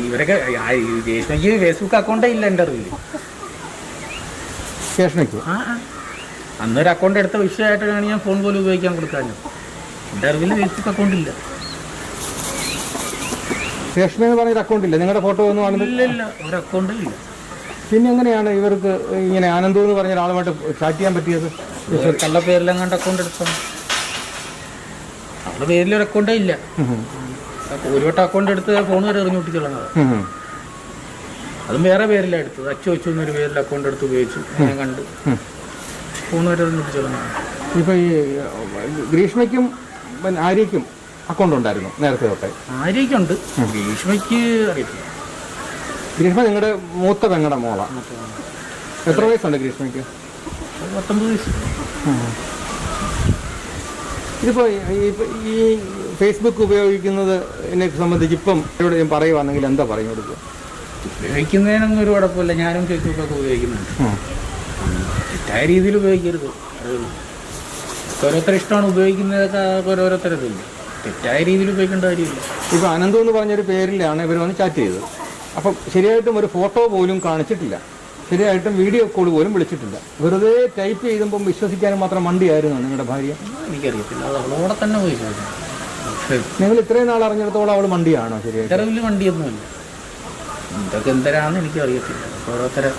ഇവരൊക്കെ രേഷ്മയ്ക്ക് ഫേസ്ബുക്ക് അക്കൗണ്ടേ ഇല്ല എൻ്റെ അറിവിൽ. രേഷ്മയ്ക്ക് അന്നൊരു അക്കൗണ്ട് എടുത്ത വിഷയമായിട്ടാണ് ഞാൻ ഫോൺ പോലും ഉപയോഗിക്കാൻ കൊടുക്കാനും. എൻ്റെ അറിവിൽ ഫേസ്ബുക്ക് അക്കൗണ്ട് ഇല്ല. രേഷ്മ എന്ന് പറഞ്ഞൊരു അക്കൗണ്ട് ഇല്ല, നിങ്ങളുടെ ഫോട്ടോ ഒന്നും ആണെന്നില്ല? ഇല്ല, ഒരു അക്കൗണ്ടും ഇല്ല. പിന്നെ എങ്ങനെയാണ് ഇവർക്ക് ഇങ്ങനെ ആനന്ദു എന്ന് പറഞ്ഞ ഒരാളുമായിട്ട് ചാറ്റ് ചെയ്യാൻ പറ്റിയത്? കള്ള പേരിലും കണ്ട് അക്കൗണ്ട് എടുത്താണ്. അവളുടെ പേരിലൊരു അക്കൗണ്ടേ ഇല്ല. ഒരു വട്ടം അക്കൗണ്ട് എടുത്ത് ഫോൺ വരെ എറിഞ്ഞു പൊട്ടിച്ചുള്ളത്. അതും വേറെ പേരിലാണ് എടുത്തത്. അച്ചു എന്നൊരു പേരിൽ അക്കൗണ്ട് എടുത്ത് ഉപയോഗിച്ചു, ഞാൻ കണ്ട് ഫോൺ വരെ എറിഞ്ഞു പൊട്ടിച്ചുള്ളത്. ഇപ്പം ഈ ഗ്രീഷ്മയ്ക്കും ആര്യയ്ക്കും അക്കൗണ്ട് ഉണ്ടായിരുന്നു നേരത്തെ തൊട്ടേ? ആര്യയ്ക്കുണ്ട്, ഗ്രീഷ്മയ്ക്ക് അറിയത്തില്ല. ഗ്രീഷ്മ നിങ്ങളുടെ മൂത്ത പെങ്ങളുടെ മോളാണ്. എത്ര വയസ്സുണ്ട് ഗ്രീഷ്മയ്ക്ക്? 19 വയസ്സ്. ഇതിപ്പോൾ ഈ ഫേസ്ബുക്ക് ഉപയോഗിക്കുന്നത് എന്നെ സംബന്ധിച്ച് ഇപ്പം ഇവിടെ ഞാൻ പറയുവാണെങ്കിൽ എന്താ പറഞ്ഞു കൊടുക്കുക? ഉപയോഗിക്കുന്നതിനൊന്നും ഒരു കുഴപ്പമില്ല. ഞാനും ഫേസ്ബുക്കൊക്കെ ഉപയോഗിക്കുന്നുണ്ട്. തെറ്റായ രീതിയിൽ ഉപയോഗിക്കരുത്. ഓരോരുത്തർ ഇഷ്ടമാണ് ഉപയോഗിക്കുന്നതൊക്കെ, ഓരോരുത്തരതില്ല. തെറ്റായ രീതിയിൽ ഉപയോഗിക്കേണ്ട കാര്യമില്ല. ഇപ്പോൾ അനന്തു എന്ന് പറഞ്ഞൊരു പേരിലാണ് ഇവർ വന്ന് ചാറ്റ് ചെയ്തത്. അപ്പം ശരിയായിട്ടും ഒരു ഫോട്ടോ പോലും കാണിച്ചിട്ടില്ല, ശരിയായിട്ടും വീഡിയോ കോൾ പോലും വിളിച്ചിട്ടില്ല. വെറുതെ ടൈപ്പ് ചെയ്തുമ്പം വിശ്വസിക്കാനും മാത്രം മണ്ടിയായിരുന്നു നിങ്ങളുടെ ഭാര്യ? എനിക്കറിയത്തില്ല, അത് അവളോടെ തന്നെ പോയി ചോദിച്ചു. നിങ്ങൾ ഇത്രയും നാൾ അറിഞ്ഞിടത്തോളം അവൾ മണ്ടിയാണോ? ശരിയായിട്ട് ഇത്തരവിൽ വണ്ടിയൊന്നുമില്ല. ഇതൊക്കെ എന്തരാന്ന് എനിക്കറിയത്തില്ല. ഓരോരുത്തരെ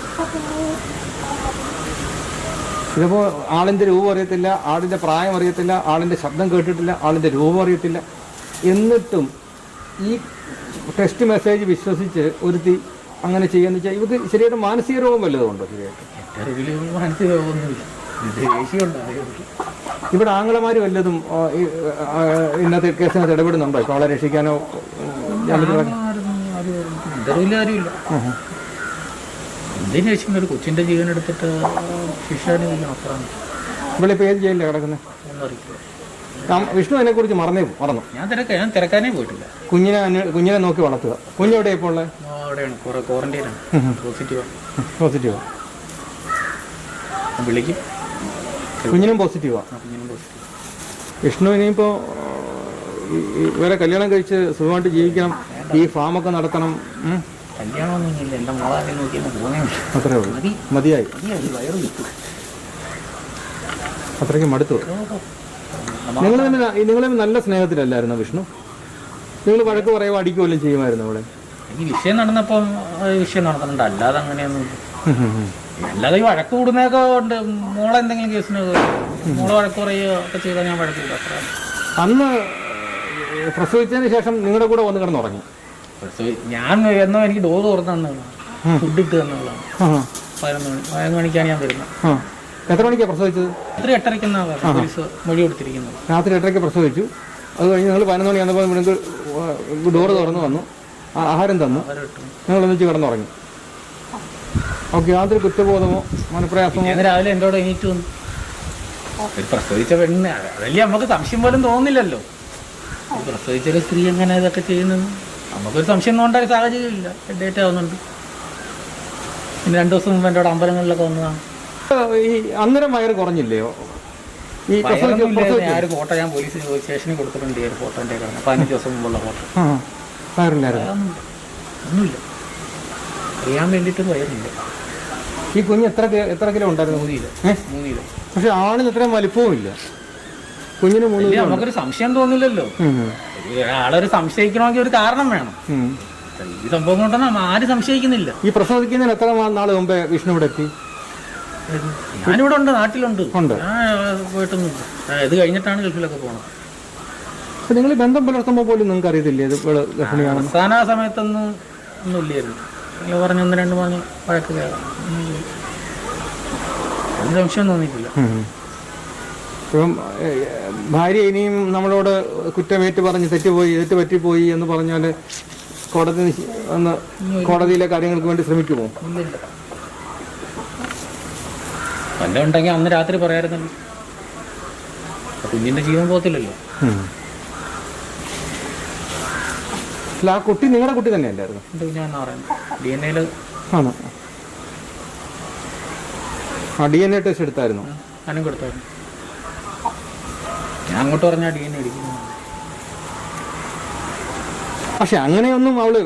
ഇതിപ്പോൾ ആളിൻ്റെ രൂപം അറിയത്തില്ല, ആളിൻ്റെ പ്രായം അറിയത്തില്ല, ആളിൻ്റെ ശബ്ദം കേട്ടിട്ടില്ല, ആളിൻ്റെ രൂപം അറിയത്തില്ല. എന്നിട്ടും ഈ ടെക്സ്റ്റ് മെസ്സേജ് വിശ്വസിച്ച് ഒരുത്തി അങ്ങനെ ചെയ്യാന്ന് വെച്ചാൽ ഇവർക്ക് ശരിയായിട്ട് മാനസിക രോഗം വല്ലതും ഉണ്ടോ? ശരിയായിട്ട് ഇത്തരവിൽ മാനസിക രോഗമൊന്നുമില്ല. ദേഷ്യമുണ്ട്. ഇവിടെ ആങ്ങളമാർ വല്ലതും ഇന്നത്തെ കേസിനകത്ത് ഇടപെടുന്നുണ്ടോ? ഇപ്പോൾ അവളെ രക്ഷിക്കാനോ? ഇതറിവില്ല, ആരുമില്ല. എന്തിനു രക്ഷിക്കുന്ന ഒരു കൊച്ചിൻ്റെ ജീവൻ എടുത്തിട്ട് ശിക്ഷാനുഭവിക്കണം, അത്രയാണ്. ഇവിടെ ഇപ്പോൾ ഏത് ജയിലിലാണ് കിടക്കുന്നത്? ഒന്നും അറിയില്ല. വിഷ്ണു അതിനെക്കുറിച്ച് മറന്നു. ഞാൻ തിരക്കാനേ പോയിട്ടില്ല. കുഞ്ഞിനെ നോക്കി വളർത്തുക. കുഞ്ഞെവിടെ ഇപ്പോൾ ഉള്ളത്? അവിടെയാണ്, ക്വാറന്റൈനാണ്. പോസിറ്റീവാ. വിളിക്കും. കുഞ്ഞിനും പോസിറ്റീവാ. വിഷ്ണു ഇനിയിപ്പോൾ ഇവരെ കല്യാണം കഴിച്ച് സുഖമായിട്ട് ജീവിക്കണം, ഈ ഫാമൊക്കെ നടത്തണം. കല്യാണമൊന്നുമില്ല, എൻ്റെ മോളെ നോക്കിയാൽ പോകുന്നേ. അത്രേ ഉള്ളൂ, മതിയായി. അത്രയ്ക്ക് മടുത്തു. നിങ്ങൾ നല്ല സ്നേഹത്തിലല്ലായിരുന്നു വിഷ്ണു? നിങ്ങൾ വഴക്ക് പറയുമ്പോൾ അടിക്കുമല്ലോ ചെയ്യുമായിരുന്നു അവിടെ? ഈ വിഷയം നടന്നപ്പം വിഷയം നടത്തുന്നുണ്ട്, അല്ലാതെ അങ്ങനെയൊന്നും. അല്ലാതെ ഈ വഴക്ക് കൂടുന്നതൊക്കെ ഉണ്ട്. മോളെ എന്തെങ്കിലും കേസിന് മോളെ വഴക്ക് പറയുകയോ ഒക്കെ ചെയ്താൽ ഞാൻ വഴക്ക് കൂടും, അത്ര. അന്ന് പ്രസവിച്ചതിന് ശേഷം നിങ്ങളുടെ കൂടെ വന്ന് കിടന്നുറങ്ങി? ഞാൻ എന്നോ എനിക്ക് ഡോർ തുറന്നു തന്നതാണ്, ഫുഡ് ഇട്ട് തന്നതാണ്. 11 മണിക്കാണ് ഞാൻ വരുന്നത്. എത്ര മണിക്കാണ് പ്രസവിച്ചത്? രാത്രി 8:30 പോലീസ് മൊഴി കൊടുത്തിരിക്കുന്നത്. രാത്രി 8:30 പ്രസവിച്ചു. അത് കഴിഞ്ഞ് നിങ്ങൾ 11 മണി വന്നപ്പോൾ നിങ്ങൾക്ക് ഡോറ് തുറന്ന് വന്നു, ആഹാരം തന്നു, നിങ്ങൾ ഒന്നിച്ച് കിടന്നുറങ്ങി. ഓക്കെ, യാതൊരു കുറ്റബോധമോ മനപ്രയാസമോ? രാവിലെ എൻ്റെ കൂടെ എണീറ്റ് വന്നു. ഒരു പ്രസവിച്ച പെണ്ണ്, അതല്ലേ നമുക്ക് സംശയം പോലും തോന്നില്ലല്ലോ. പ്രസവിച്ചൊരു സ്ത്രീ എങ്ങനെ ഇതൊക്കെ ചെയ്യുന്നത് നമുക്കൊരു സംശയം തോന്നേണ്ട സാഹചര്യം ഇല്ല. ഡേറ്റ് ആവുന്നുണ്ട്. പിന്നെ 2 ദിവസം മുമ്പ് എൻ്റെ അവിടെ അമ്പലങ്ങളിലൊക്കെ വന്നതാണ്. ഈ അന്നേരം വയറ് കുറഞ്ഞില്ലയോ? ഈ ഒരു ഫോട്ടോ ഞാൻ പോലീസ് സ്റ്റേഷനിൽ കൊടുത്തിട്ടുണ്ട്. ഒരു ഫോട്ടോ എൻ്റെ 15 ദിവസം മുമ്പുള്ള ഫോട്ടോ. വയറില്ലായിരുന്നു? ഒന്നുമില്ല, അറിയാൻ വേണ്ടിയിട്ട് വയറില്ല. ഈ കുഞ്ഞ് എത്ര കിലോ ഉണ്ടായിരുന്നു? 3 കിലോ. പക്ഷെ ആണിന് ഇത്രയും വലിപ്പവും ഇല്ല. കുഞ്ഞിന് 3 കിലോ. നമുക്കൊരു സംശയം തോന്നില്ലല്ലോ. ഒരാളൊരു സംശയിക്കണമെങ്കിൽ ഒരു കാരണം വേണം. ഈ സംഭവം കൊണ്ടൊന്നും ആരും സംശയിക്കുന്നില്ല. ഈ പ്രസവിക്കുന്നതിന് എത്ര നാൾ മുമ്പേ വിഷ്ണു ഇവിടെ എത്തി? ഞാനിവിടെ ഉണ്ട്, നാട്ടിലുണ്ട്. ഞാൻ പോയിട്ടൊന്നുമില്ല. ഇത് കഴിഞ്ഞിട്ടാണ് ഗൾഫിലൊക്കെ പോകണം. അപ്പം നിങ്ങൾ ബന്ധം പുലർത്തുമ്പോൾ പോലും നിങ്ങൾക്ക് അറിയത്തില്ലേ ഇത് ഗർഭിണിയാണ്? അവസാന സമയത്തൊന്നും ഒന്നുമില്ലായിരുന്നു. നിങ്ങൾ പറഞ്ഞ 1-2 പറഞ്ഞ് വഴക്ക് കയറാം, അതിന് സംശയം തോന്നിയിട്ടില്ല. ഇപ്പം ഭാര്യ ഇനിയും നമ്മളോട് കുറ്റമേറ്റ് പറഞ്ഞ് തെറ്റ് പറ്റിപ്പോയി എന്ന് പറഞ്ഞാൽ കോടതിയിലെ കാര്യങ്ങൾക്ക് വേണ്ടി ശ്രമിക്കുമോ? ഇല്ലില്ല. വല്ല ഉണ്ടെങ്കിൽ അന്ന് രാത്രി പറയാമായിരുന്നല്ലോ. അപ്പോൾ കുഞ്ഞിൻ്റെ ജീവൻ പോകത്തില്ലല്ലോ. അല്ല ആ കുട്ടി നിങ്ങളുടെ കുട്ടി തന്നെയല്ലായിരുന്നു? എൻ്റെ കുഞ്ഞാണെന്ന് പറയുന്നത് DNA ആണോ? ആ DNA ടെസ്റ്റ് എടുത്തായിരുന്നു? ഞാനും കൊടുത്തായിരുന്നു. ഞാൻ അങ്ങോട്ട് പറഞ്ഞാൽ DNA അടിക്കുന്നു. പക്ഷെ അങ്ങനെയൊന്നും അവള്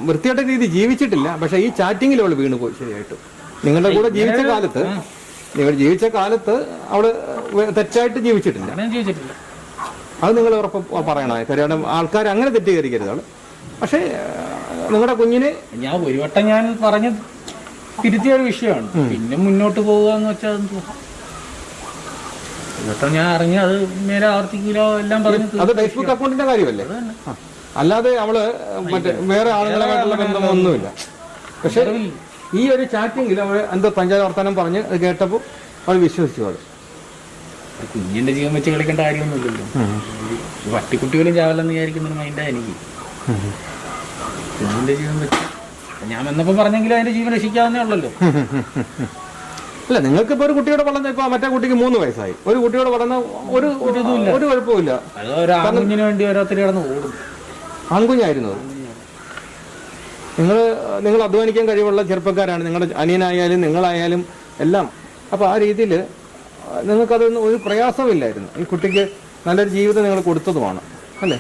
വൃത്തിയായിട്ട രീതി ജീവിച്ചിട്ടില്ല. പക്ഷെ ഈ ചാറ്റിങ്ങിൽ അവള് വീണ് പോയി ശരിയായിട്ട്. നിങ്ങളുടെ കൂടെ ജീവിച്ച കാലത്ത്, നിങ്ങൾ ജീവിച്ച കാലത്ത് അവള് തെറ്റായിട്ട് ജീവിച്ചിട്ടില്ല. ഞാൻ ജീവിച്ചിട്ടില്ല. അത് നിങ്ങൾ ഉറപ്പ് പറയണേ. കാരണം ആൾക്കാർ അങ്ങനെ തെറ്റിദ്ധരിക്കരുത് അവള്. പക്ഷേ നിങ്ങളുടെ കുഞ്ഞിന് ഞാൻ ഒരു വട്ടം ഞാൻ പറഞ്ഞ് തിരുത്തിയ ഒരു വിഷയമാണ്. പിന്നെ മുന്നോട്ട് പോവുക എന്ന് വെച്ചാൽ ഒരു വട്ടം ഞാൻ അറിഞ്ഞ് അത് മേലെ ആവർത്തിക്കില്ല എല്ലാം പറഞ്ഞു. അത് ഫേസ്ബുക്ക് അക്കൗണ്ടിന്റെ കാര്യമല്ലേ? അല്ലാതെ അവള് മറ്റേ വേറെ ആളുകളുമായിട്ടുള്ള ബന്ധമൊന്നുമില്ല. പക്ഷെ ഈ ഒരു ചാറ്റിങ്ങിൽ അവൾ എന്തോ പഞ്ചായത്ത് വർത്തമാനം പറഞ്ഞ് അത് കേട്ടപ്പോൾ അവൾ വിശ്വസിച്ചു. അവൾ കുഞ്ഞിന്റെ ജീവൻ വെച്ച് കളിക്കേണ്ട കാര്യമൊന്നുമില്ലല്ലോ. പട്ടിക്കുട്ടികളും ചാവല്ലെന്ന് വിചാരിക്കുന്നൊരു മൈൻഡാ എനിക്ക്. കുഞ്ഞിന്റെ ജീവൻ വെച്ച് ഞാൻ വന്നപ്പോൾ പറഞ്ഞെങ്കിലും അതിന്റെ ജീവൻ രക്ഷിക്കാവുന്നേ ഉള്ളല്ലോ. അല്ല, നിങ്ങൾക്കിപ്പോ ഒരു കുട്ടിയോട് വളർന്ന, ഇപ്പൊ മറ്റേ കുട്ടിക്ക് 3 വയസ്സായി, ഒരു കുട്ടിയോട് വളർന്ന ഒരു കുഴപ്പമില്ല. അത് ഒരു ആൺകുഞ്ഞിന് വേണ്ടി ഓരോരുത്തർ കിടന്ന് ഓടും. ആൺകുഞ്ഞായിരുന്നു. നിങ്ങൾ അധ്വാനിക്കാൻ കഴിവുള്ള ചെറുപ്പക്കാരാണ്, നിങ്ങളുടെ അനിയനായാലും നിങ്ങളായാലും എല്ലാം. അപ്പോൾ ആ രീതിയിൽ നിങ്ങൾക്കതൊന്നും ഒരു പ്രയാസമില്ലായിരുന്നു. ഈ കുട്ടിക്ക് നല്ലൊരു ജീവിതം നിങ്ങൾ കൊടുത്തതുമാണ് അല്ലേ?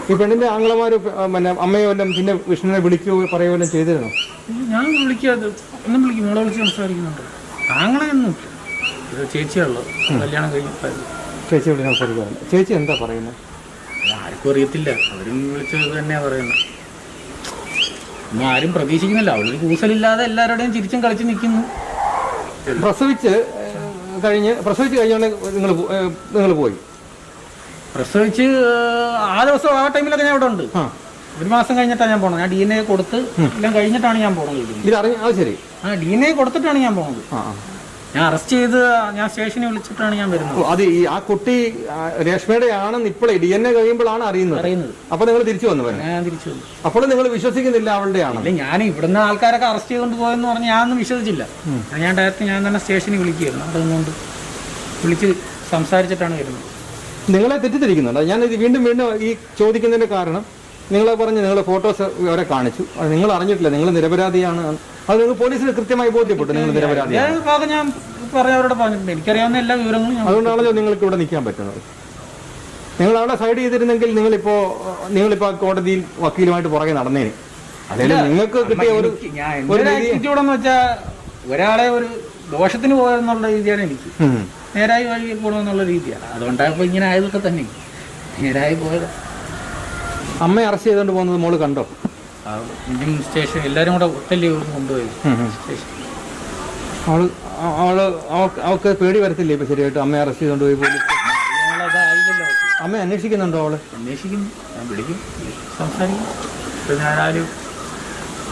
ഈ പെണ്ണിൻ്റെ ആംഗ്ലമാർ പിന്നെ അമ്മയോ എല്ലാം പിന്നെ വിഷ്ണുവിനെ വിളിക്കുകയോ പറയുകയോ എല്ലാം ചെയ്തിരുന്നു? ഞാൻ വിളിക്കാതെ ഒന്നും വിളിക്കും, മോളെ വിളിച്ച് സംസാരിക്കുന്നുണ്ട്. അങ്ങനെയൊന്നും ചേച്ചിയുള്ളത് കല്യാണം കഴിഞ്ഞിട്ടായിരുന്നു. ചേച്ചി വിളിച്ച് സംസാരിക്കാറില്ല. ചേച്ചി എന്താ പറയുന്നത്? ആർക്കും അറിയത്തില്ല. അവരും വിളിച്ചത് തന്നെയാണ് പറയുന്നത്. ഒന്നും ആരും പ്രതീക്ഷിക്കുന്നില്ല. അവളൊരു കൂസലില്ലാതെ എല്ലാവരുടെയും ചിരിച്ചും കളിച്ച് നിൽക്കുന്നു. പ്രസവിച്ച് കഴിഞ്ഞാണ് നിങ്ങൾ പോയി? പ്രസവിച്ച് ആ ദിവസം ആ ടൈമിലൊക്കെ ഞാൻ ഇവിടെ ഉണ്ട്. 1 മാസം കഴിഞ്ഞിട്ടാണ് ഞാൻ പോണത്. ഞാൻ DNA കൊടുത്ത് എല്ലാം കഴിഞ്ഞിട്ടാണ് ഞാൻ പോണത്. അത് ശരി. DNA കൊടുത്തിട്ടാണ് ഞാൻ പോണത്. ഞാൻ അറസ്റ്റ് ചെയ്ത് ഞാൻ സ്റ്റേഷനിൽ വിളിച്ചിട്ടാണ് ഞാൻ വരുന്നത്. അത് ആ കുട്ടി രേഷ്മയുടെ ആണെന്ന് ഇപ്പോഴേ DNA കഴിയുമ്പോഴാണ് അറിയുന്നത്. അപ്പൊ നിങ്ങൾ തിരിച്ചു വന്നു? ഞാൻ തിരിച്ചു വന്നു. അപ്പോൾ നിങ്ങൾ വിശ്വസിക്കുന്നില്ല അവളുടെ ആണ്? അല്ല, ഞാൻ ഇവിടുന്ന് ആൾക്കാരൊക്കെ അറസ്റ്റ് ചെയ്തുകൊണ്ട് പോയെന്ന് പറഞ്ഞ് ഞാനൊന്നും വിശ്വസിച്ചില്ല. ഞാൻ ഡയറക്റ്റ് ഞാൻ തന്നെ സ്റ്റേഷനിൽ വിളിക്കുകയായിരുന്നു. അവിടെ നിന്നുകൊണ്ട് വിളിച്ച് സംസാരിച്ചിട്ടാണ് വരുന്നത്. നിങ്ങളെ തെറ്റിദ്ധരിക്കുന്നുണ്ട്. ഞാനിത് വീണ്ടും ഈ ചോദിക്കുന്നതിന്റെ കാരണം, നിങ്ങളെ പറഞ്ഞ് നിങ്ങളെ ഫോട്ടോസ് അവരെ കാണിച്ചു, അത് നിങ്ങൾ അറിഞ്ഞിട്ടില്ല, നിങ്ങൾ നിരപരാധിയാണ്. അത് നിങ്ങൾ പോലീസിന് കൃത്യമായി ബോധ്യപ്പെട്ടു നിങ്ങൾ നിരപരാധിയാണ്. ഞാൻ അവരോട് പറഞ്ഞിട്ടുണ്ട്. എനിക്കറിയാവുന്ന എല്ലാ വിവരങ്ങളും. അതുകൊണ്ടാണല്ലോ നിങ്ങൾക്ക് ഇവിടെ നിൽക്കാൻ പറ്റുന്നത്. നിങ്ങൾ അവിടെ സൈഡ് ചെയ്തിരുന്നെങ്കിൽ നിങ്ങളിപ്പോ കോടതിയിൽ വക്കീലുമായിട്ട് പുറകെ നടന്നേനെ. അതായത് നിങ്ങൾക്ക് കിട്ടിയ ഒരു ആറ്റിറ്റ്യൂഡെന്ന് വെച്ചാൽ ഒരാളെ ഒരു ദോഷത്തിന് പോയെന്നുള്ള രീതിയാണ് എനിക്ക്. നേരായി വഴി പോകണമെന്നുള്ള രീതിയാണ്. അതുകൊണ്ടാണ് ഇപ്പോൾ ഇങ്ങനെ ആയതൊക്കെ തന്നെ നേരായി പോയത്. അമ്മയെ അറസ്റ്റ് ചെയ്തുകൊണ്ട് പോകുന്നത് മോള് കണ്ടോ? സ്റ്റേഷൻ എല്ലാവരും കൂടെ ഒറ്റല്ലേ കൊണ്ടുപോയി സ്റ്റേഷൻ. അവൾക്ക് പേടി വരത്തില്ലേ ഇപ്പൊ ശരിയായിട്ട് അമ്മയെ അറസ്റ്റ് ചെയ്തുകൊണ്ട് പോയി? പോലീസ് അമ്മ അന്വേഷിക്കുന്നുണ്ടോ? അവള് അന്വേഷിക്കും. ഞാൻ വിളിക്കും, സംസാരിക്കും. ഞാനാരും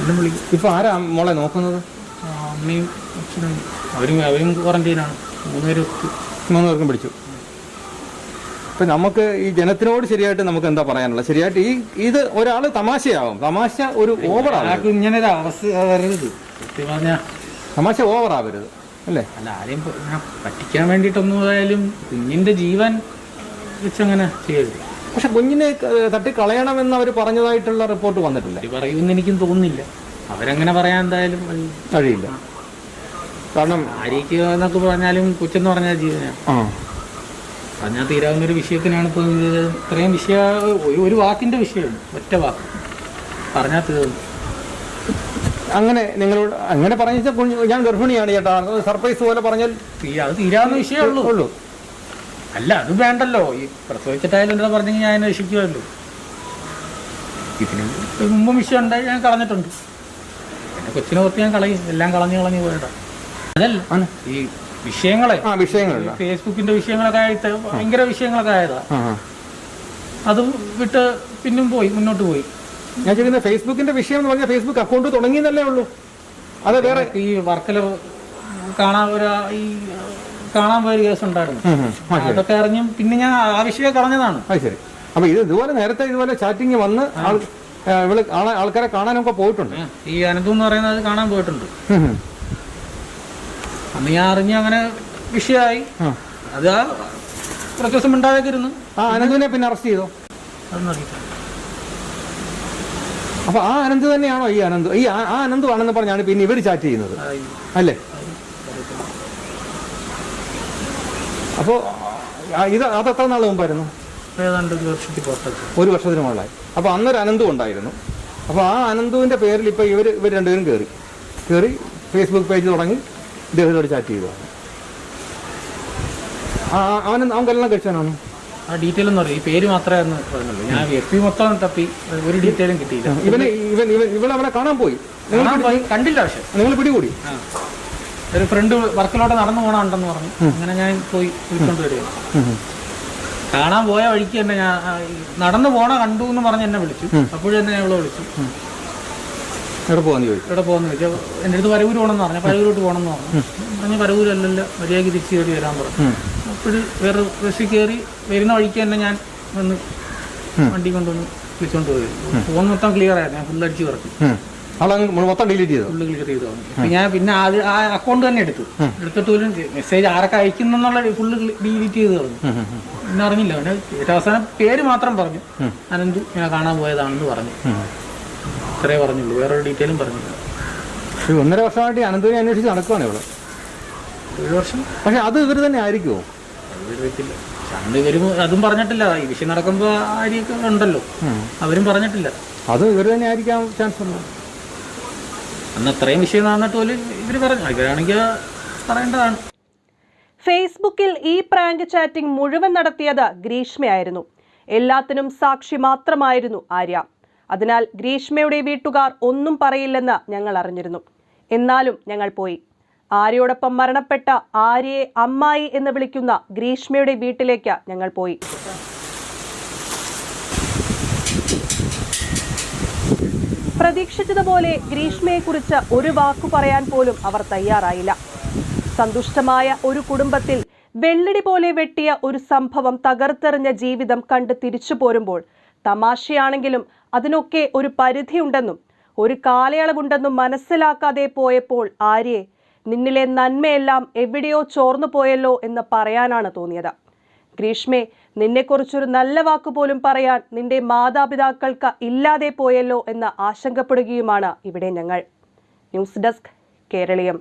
എല്ലാം വിളിക്കും. ഇപ്പൊ ആരാ മോളെ നോക്കുന്നത്? അമ്മയും അച്ഛനും. അവരും ക്വാറന്റൈനാണ്. 3 പേർക്കും പിടിച്ചു. ഇപ്പൊ നമുക്ക് ഈ ജനത്തിനോട് ശരിയായിട്ട് നമുക്ക് എന്താ പറയാനുള്ളത്? ശരിയായിട്ട് ഇത് ഒരാള് തമാശയാവും. തമാശ ഒരു ഓവറാവും. ഇങ്ങനെ ഒരു അവസ്ഥ വരരുത്. തമാശ ഓവറാവരുത് അല്ലേ? അല്ല, ആരെയും പറ്റിക്കാൻ വേണ്ടിയിട്ടൊന്നും ആയാലും കുഞ്ഞിന്റെ ജീവൻ വെച്ചങ്ങനെ ചെയ്യരുത്. പക്ഷെ കുഞ്ഞിനെ തട്ടിക്കളയണമെന്ന് അവർ പറഞ്ഞതായിട്ടുള്ള റിപ്പോർട്ട് വന്നിട്ടില്ല. പറയുമെന്ന് എനിക്കും തോന്നുന്നില്ല. അവരങ്ങനെ പറയാൻ എന്തായാലും കഴിയില്ല. കാരണം ആര്യക്ക് എന്നൊക്കെ പറഞ്ഞാലും കൊച്ചെന്ന് പറഞ്ഞാൽ ജീവനാണ്. പറഞ്ഞാൽ തീരാവുന്നൊരു വിഷയത്തിനാണ് ഇപ്പോൾ ഇത്രയും ഒരു വാക്കിന്റെ വിഷയം, ഒറ്റ വാക്ക് പറഞ്ഞാൽ തീർന്നു. അങ്ങനെ നിങ്ങളോട് അങ്ങനെ പറഞ്ഞാൽ ഞാൻ ഗർഭിണിയാണ് ചേട്ടാ സർപ്രൈസ് പോലെ പറഞ്ഞാൽ അത് തീരാവുന്ന വിഷയമേ ഉള്ളൂ. അല്ല, അത് വേണ്ടല്ലോ. ഈ പ്രസവിച്ചിട്ടായാലും എന്താ പറഞ്ഞെങ്കിൽ ഞാൻ രക്ഷിക്കുമല്ലോ. ഇതിന് മുമ്പ് വിഷയം ഉണ്ടായി ഞാൻ കളഞ്ഞിട്ടുണ്ട്. എന്നെ കൊച്ചിനെ ഓർത്ത് ഞാൻ എല്ലാം കളഞ്ഞു പോയതാ. അതല്ല ഈ വിഷയങ്ങളെ ഫേസ്ബുക്കിന്റെ വിഷയങ്ങളൊക്കെ ആയിട്ട് ഭയങ്കര വിഷയങ്ങളൊക്കെ ആയതാ. അത് വിട്ട് പിന്നും മുന്നോട്ട് പോയി. ഞാൻ ചോദിക്കുന്നത് ഫേസ്ബുക്കിന്റെ വിഷയം എന്ന് പറഞ്ഞാൽ ഫേസ്ബുക്ക് അക്കൗണ്ട് തുടങ്ങിയെന്നല്ലേ ഉള്ളൂ. അത് വേറെ ഈ വർക്കല കാണാൻ പോയൊരു കേസ് ഉണ്ടായിരുന്നു. അതൊക്കെ അറിഞ്ഞും പിന്നെ ഞാൻ ആ വിഷയം കളഞ്ഞതാണ്. അത് ശരി. അപ്പൊ ഇതുപോലെ നേരത്തെ ഇതുപോലെ ചാറ്റിങ് വന്ന് ആൾക്കാരെ കാണാനൊക്കെ പോയിട്ടുണ്ട്. ഈ അനന്തു എന്ന് പറയുന്നത് കാണാൻ പോയിട്ടുണ്ട്. അന്ന് ഞാൻ അറിഞ്ഞ് അങ്ങനെ വിഷയമായി. അത് കുറച്ച് ദിവസം മിണ്ടാതൊക്കെ ഇരുന്നു. ആ അനന്തുവിനെ പിന്നെ അറസ്റ്റ് ചെയ്തോ? അതൊന്നും അറിയില്ല. അപ്പൊ ആ അനന്ത് തന്നെയാണോ ഈ അനന്ത്? ആ അനന്തു ആണെന്ന് പറഞ്ഞാണ് പിന്നെ ഇവർ ചാറ്റ് ചെയ്യുന്നത് അല്ലേ? അപ്പോ അത് എത്ര നാൾ മുമ്പായിരുന്നു? ഏതാണ്ട് 1 വർഷത്തിൽ പുറത്തൊക്കെ. 1 വർഷത്തിന് മുകളിലായി. അപ്പോൾ അന്നൊരു അനന്തു ഉണ്ടായിരുന്നു. അപ്പോൾ ആ അനന്തുവിൻ്റെ പേരിൽ ഇപ്പോൾ ഇവർ രണ്ടുപേരും കയറി ഫേസ്ബുക്ക് പേജ് തുടങ്ങി ഇദ്ദേഹത്തോട് ചാറ്റ് ചെയ്തു. അവൻ കല്യാണം കഴിച്ചാനാണ്? ആ ഡീറ്റെയിൽ ഒന്നും അറിയാം. ഈ പേര് മാത്രമേ പറഞ്ഞുള്ളൂ. ഞാൻ FB മൊത്തം തപ്പി ഒരു ഡീറ്റെയിലും കിട്ടിയില്ല. ഇവൻ അവനെ കാണാൻ പോയി, കണ്ടില്ല. പക്ഷെ നിങ്ങൾ പിടികൂടി? ഒരു ഫ്രണ്ട് വർക്കിലോട്ട് നടന്നു പോകണമെന്ന് പറഞ്ഞു. അങ്ങനെ ഞാൻ പോയി വിളിക്കൊണ്ട് വരികയാണ്. കാണാൻ പോയ വഴിക്ക് തന്നെ ഞാൻ നടന്നു പോണ കണ്ടു എന്ന് പറഞ്ഞ് എന്നെ വിളിച്ചു. അപ്പോഴും തന്നെ ഞാൻ ഇവിടെ വിളിച്ചു. എവിടെ പോകാന്ന് ചോദിച്ചു. എവിടെ പോകുന്ന ചോദിച്ചാൽ എൻ്റെ അടുത്ത് പരവൂർ പോകണമെന്ന് പറഞ്ഞു. പരവൂരോട്ട് പോകണമെന്ന് പറഞ്ഞു. പരവൂരല്ലല്ലോ, മര്യാദയ്ക്ക് തിരിച്ച് കയറി വരാൻ പറഞ്ഞു. അപ്പോഴും വേറെ ബസ്സിൽ കയറി വരുന്ന വഴിക്ക് തന്നെ ഞാൻ വന്ന് വണ്ടി കൊണ്ടുവന്ന് വിളിച്ചുകൊണ്ട് പോയി. ഫോൺ മൊത്തം ക്ലിയർ ആയിരുന്നു. ഞാൻ ഫുൾ അടിച്ച് പറഞ്ഞു. മൊത്തം ഡിലീറ്റ് ചെയ്തു. ഫുള്ള് ക്ലിയർ ചെയ്തു. ഞാൻ പിന്നെ ആ അക്കൗണ്ട് തന്നെ എടുത്തിട്ട് പോലും മെസ്സേജ് ആരൊക്കെ അയക്കുന്നുള്ള ഫുള്ള് ഡിലീറ്റ് ചെയ്ത് പറഞ്ഞു. പിന്നെ അറിഞ്ഞില്ല. പിന്നെ ഏറ്റവും അവസാനം പേര് മാത്രം പറഞ്ഞു. അനന്തു ഞാൻ കാണാൻ പോയതാണെന്ന് പറഞ്ഞു. ഇത്രേ പറഞ്ഞുള്ളൂ. വേറൊരു ഡീറ്റെയിലും പറഞ്ഞില്ല. 1.5 വർഷമായിട്ട് അനന്തുവിനെ അന്വേഷിച്ച് നടക്കുവാണ് ഇവിടെ. 7 വർഷം. പക്ഷെ അത് ഇവർ തന്നെ ആയിരിക്കുമോ? അറിയത്തില്ല. അന്ന് ഇവരും അതും പറഞ്ഞിട്ടില്ല. ഈ വിഷയം നടക്കുമ്പോൾ ആരെയൊക്കെ ഉണ്ടല്ലോ, അവരും പറഞ്ഞിട്ടില്ല. അത് ഇവർ തന്നെ ആയിരിക്കാൻ ചാൻസ് ഉണ്ടോ? അന്ന് അത്രയും വിഷയം നടന്നിട്ട് പോലും ഇവർ പറഞ്ഞു. ഇവരാണെങ്കിൽ പറയേണ്ടതാണ്. ഫേസ്ബുക്കിൽ ഈ പ്രാങ്ക് ചാറ്റിംഗ് മുഴുവൻ നടത്തിയത് ഗ്രീഷ്മയായിരുന്നു. എല്ലാത്തിനും സാക്ഷി മാത്രമായിരുന്നു ആര്യ. അതിനാൽ ഗ്രീഷ്മയുടെ വീട്ടുകാർ ഒന്നും പറയില്ലെന്ന് ഞങ്ങൾ അറിഞ്ഞിരുന്നു. എന്നാലും ഞങ്ങൾ പോയി. ആര്യയോടൊപ്പം മരണപ്പെട്ട ആര്യയെ അമ്മായി എന്ന് വിളിക്കുന്ന ഗ്രീഷ്മയുടെ വീട്ടിലേക്ക് ഞങ്ങൾ പോയി. പ്രതീക്ഷിച്ചതുപോലെ ഗ്രീഷ്മയെക്കുറിച്ച് ഒരു വാക്കു പറയാൻ പോലും അവർ തയ്യാറായില്ല. സന്തുഷ്ടമായ ഒരു കുടുംബത്തിൽ വെള്ളിടി പോലെ വെട്ടിയ ഒരു സംഭവം തകർത്തെറിഞ്ഞ ജീവിതം കണ്ട് തിരിച്ചു പോരുമ്പോൾ തമാശയാണെങ്കിലും അതിനൊക്കെ ഒരു പരിധിയുണ്ടെന്നും ഒരു കാലയളവുണ്ടെന്നും മനസ്സിലാക്കാതെ പോയപ്പോൾ ആര്യയെ നിന്നിലെ നന്മയെല്ലാം എവിടെയോ ചോർന്നു പോയല്ലോ എന്ന് പറയാനാണ് തോന്നിയത്. ഗ്രീഷ്മേ, നിന്നെക്കുറിച്ചൊരു നല്ല വാക്കുപോലും പറയാൻ നിന്റെ മാതാപിതാക്കൾക്ക് ഇല്ലാതെ പോയല്ലോ എന്ന് ആശങ്കപ്പെടുകയുമാണ് ഇവിടെ ഞങ്ങൾ. News desk Keraleeyam.